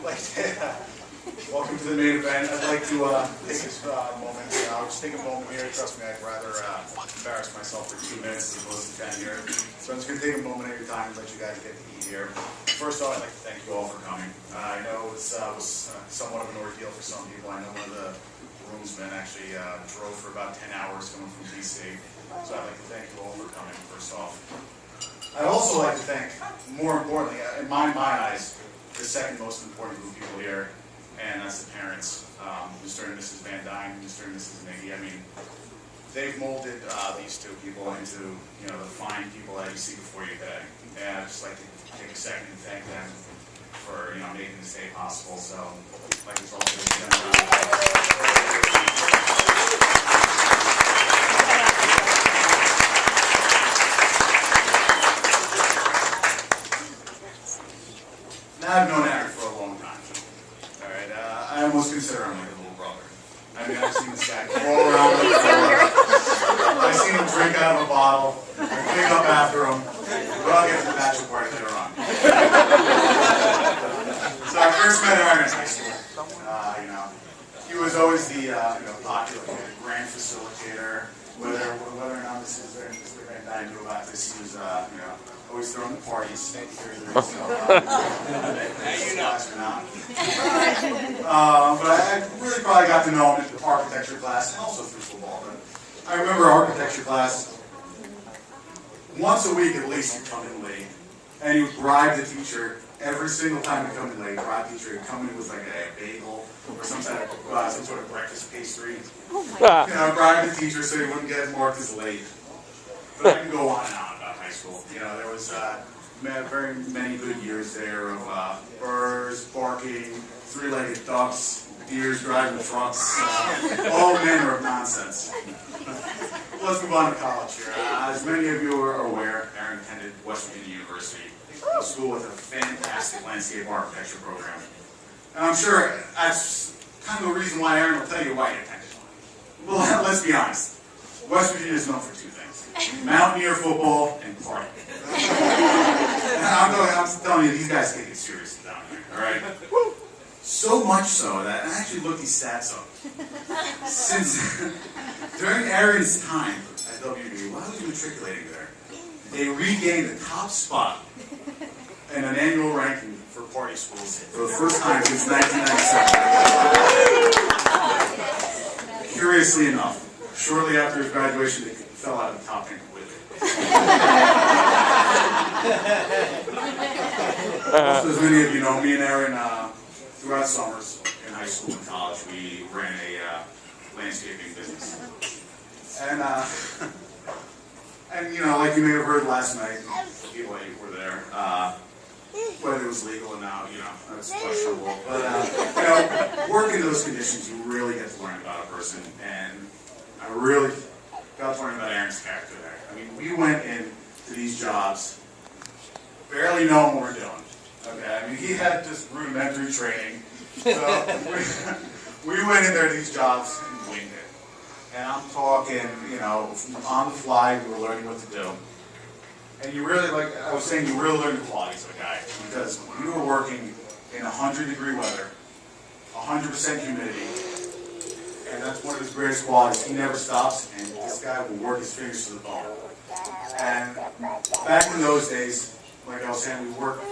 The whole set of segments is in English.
like welcome to the main event. I'd like to take this moment. I'll just take a moment here. Trust me, I'd rather embarrass myself for 2 minutes as opposed to 10 here. So I'm just going to take a moment at your time and let you guys get to eat here. First off, I'd like to thank you all for coming. I know it was somewhat of an ordeal for some people. I know one of the groomsmen actually drove for about 10 hours coming from DC. So I'd like to thank you all for coming, first off. I'd also like to thank, more importantly, in my eyes, the second most important group of people here, and that's the parents, Mr. and Mrs. Van Dyne, Mr. and Mrs. Nagy. I mean, they've molded these two people into, the fine people that you see before you today. And I'd just like to take a second and thank them for, making this day possible. So, I'd like to also give them a round of applause. I've known Aaron for a long time. All right, I almost consider him like a little brother. I mean, I've seen this guy roll around on the floor. I've seen him drink out of a bottle, pick up after him. But I'll get to the bachelor party later on. So I first met Aaron in high school. He was always the popular grand facilitator. Whether or not Mr. Van Dyne knew about this, he was always throwing the parties. But I really probably got to know him in the architecture class and also through football. But I remember architecture class, once a week at least he'd come in late, and he would bribe the teacher every single time he'd come in late. Bribe the teacher would come in with like a bagel or some sort of breakfast pastry. Bribe the teacher so he wouldn't get marked as late. But I can go on and on about high school. There was very many good years there of birds barking, three-legged ducks, deers driving trucks, all manner of nonsense. Let's move on to college here. As many of you are aware, Aaron attended West Virginia University, a school with a fantastic landscape architecture program. And I'm sure that's kind of the reason why Aaron will tell you why he attended. Well, let's be honest. West Virginia is known for two things: Mountaineer football and party. I'm telling you, these guys take it seriously down here, all right? So much so that I actually looked these stats up. Since during Aaron's time at WV, while he was matriculating there, they regained the top spot in an annual ranking for party schools for the first time since 1997. Curiously enough, shortly after his graduation, they fell out of the top 10 completely. As many of you know, me and Aaron, throughout summers in high school and college, we ran a landscaping business. And like you may have heard last night, people that were there, whether it was legal or not, that's questionable. But, work in those conditions, you really get to learn about a person. And I really got to learn about Aaron's character there. I mean, we went into these jobs barely knowing what we're doing. Okay, I mean, he had just rudimentary training. So we went in there to these jobs and winged it. And I'm talking, on the fly, we were learning what to do. And you really, like I was saying, you really learn the qualities of a guy. Because when you were working in 100-degree weather, 100% humidity, and that's one of his greatest qualities. He never stops, and this guy will work his fingers to the bone. And back in those days, like I was saying, we worked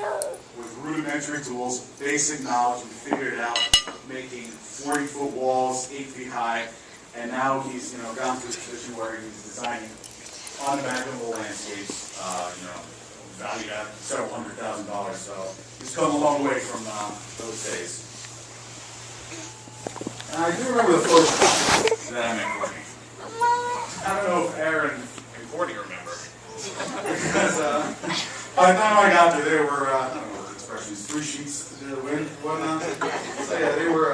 with rudimentary tools, basic knowledge. We figured it out, making 40-foot walls, 8 feet high. And now he's, gone to a position where he's designing unimaginable landscapes, valued at several $100,000. So he's come a long way from those days. And I do remember the first that I met Courtney. I don't know if Aaron and Courtney remember. Because by the time I got there, they were, I don't know what the expression is, 3 sheets to the wind, whatnot. So yeah, they were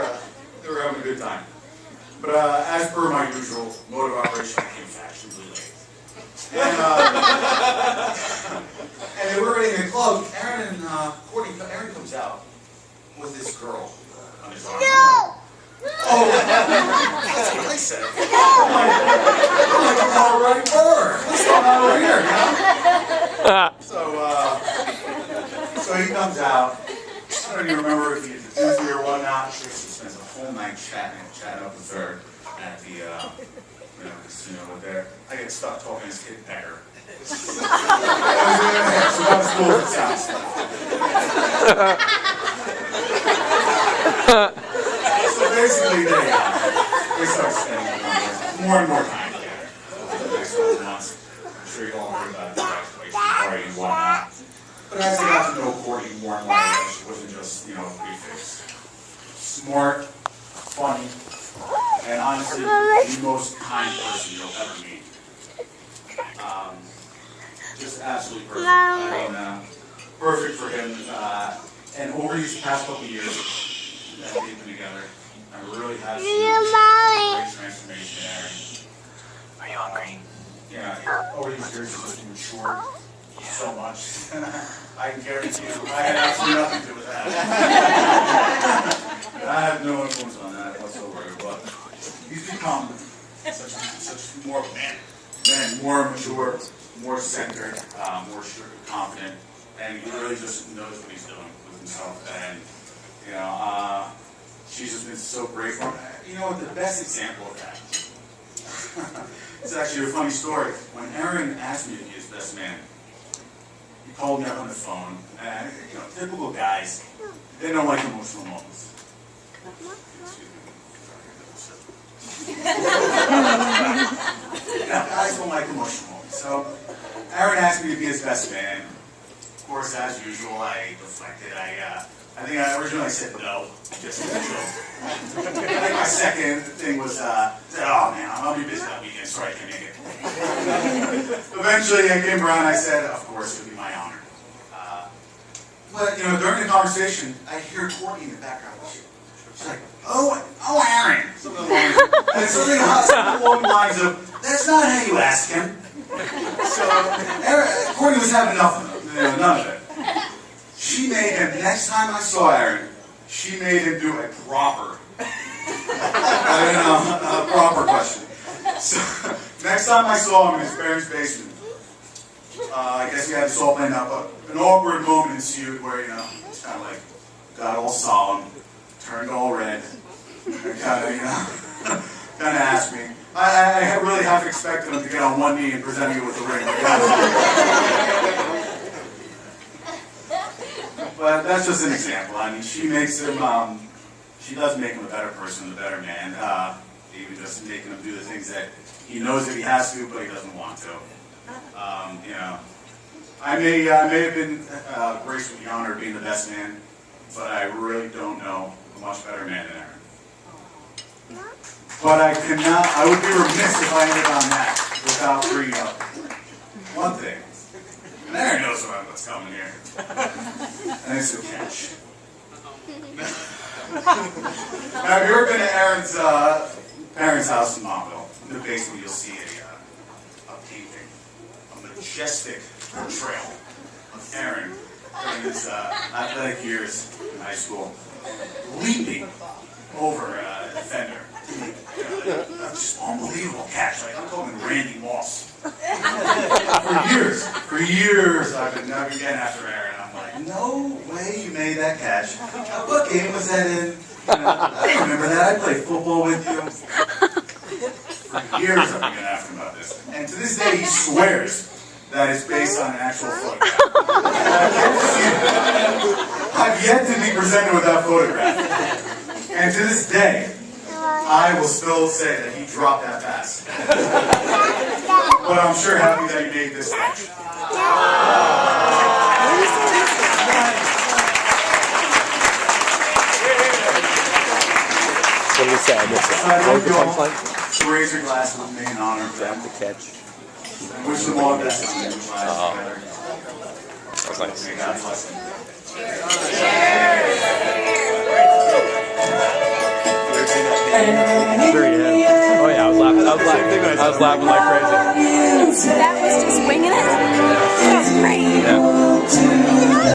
having a good time. But as per my usual mode of operation, I came fashionably late. And they were in the club. Aaron comes out with this girl on his arm. No! Oh, that's what I said. I'm like a Colorado brother. What's going on over here, So he comes out. don't even remember if he introduced me or whatnot. She spends a whole night chatting up with her at the casino over there. I get stuck talking to this kid Becker. So that was cool as it sounds. So basically, they start spending more and more time together over the next couple months. I'm sure you all heard about the graduation party and whatnot. But as they got to know Courtney more and more, she wasn't just, a pretty face. Smart, funny, and honestly, the most kind person you'll ever meet. Just absolutely perfect. I mean, perfect for him. And over these past couple of years that we've been together, I really have seen a great transformation in Aaron. Are you hungry? Yeah, over these years, he's just matured so much. I can guarantee you, I had absolutely nothing to do with that. I have no influence on that whatsoever, but he's become such more of a man, more mature, more centered, more sure, confident, and he really just knows what he's doing with himself. And she's just been so grateful. You know what? The best example of that. It's actually a funny story. When Aaron asked me to be his best man, he called me up on the phone, and typical guys, they don't like emotional moments. Guys don't like emotional moments. So Aaron asked me to be his best man. Of course, as usual, I deflected. I think I originally said no, just to be joke. I think my second thing was, oh man, I'll be busy that weekend, sorry I can't make it. Eventually, I came around and I said, of course, it would be my honor. But, during the conversation, I hear Courtney in the background. She's like, oh, Aaron. Something along the lines of, that's not how you ask him. So, Courtney was having nothing, none of it. She made him, next time I saw Aaron, she made him do a proper question. So, next time I saw him in his parents' basement, I guess we had this all planned out, but an awkward moment ensued where, it's kind of like, got all solemn, turned all red, and kind of asked me. I really half expected him to get on one knee and present me with the ring. But that's just an example. I mean, she makes him, she does make him a better person, a better man, even just making him do the things that he knows that he has to, but he doesn't want to. I may have been graced with the honor of being the best man, but I really don't know a much better man than Aaron. But I would be remiss if I ended on that without bringing up one thing. And Aaron knows what's coming here. And it's the catch. Now, if you've ever been to Aaron's parents' house in Montville, in the basement you'll see a painting, a majestic portrayal of Aaron during his athletic years in high school, leaping over a defender. Just unbelievable catch. Like, I'm calling Randy Moss. For years, I've been getting after Aaron. I'm like, no way you made that catch. What game was that in? I remember that. I played football with you. For years, I've been getting after him about this. And to this day, he swears that it's based on an actual photograph. I've yet to be presented with that photograph. And to this day, I will still say that he dropped that pass. But I'm sure happy that he made this catch. What did he say? What was the punchline? To raise your glass with me in honor of them. The catch. Wish them all the best in their lives together. That's nice. May God bless them. Sure you have. Oh yeah, I was laughing like crazy. That was just winging it. That was great. Yeah.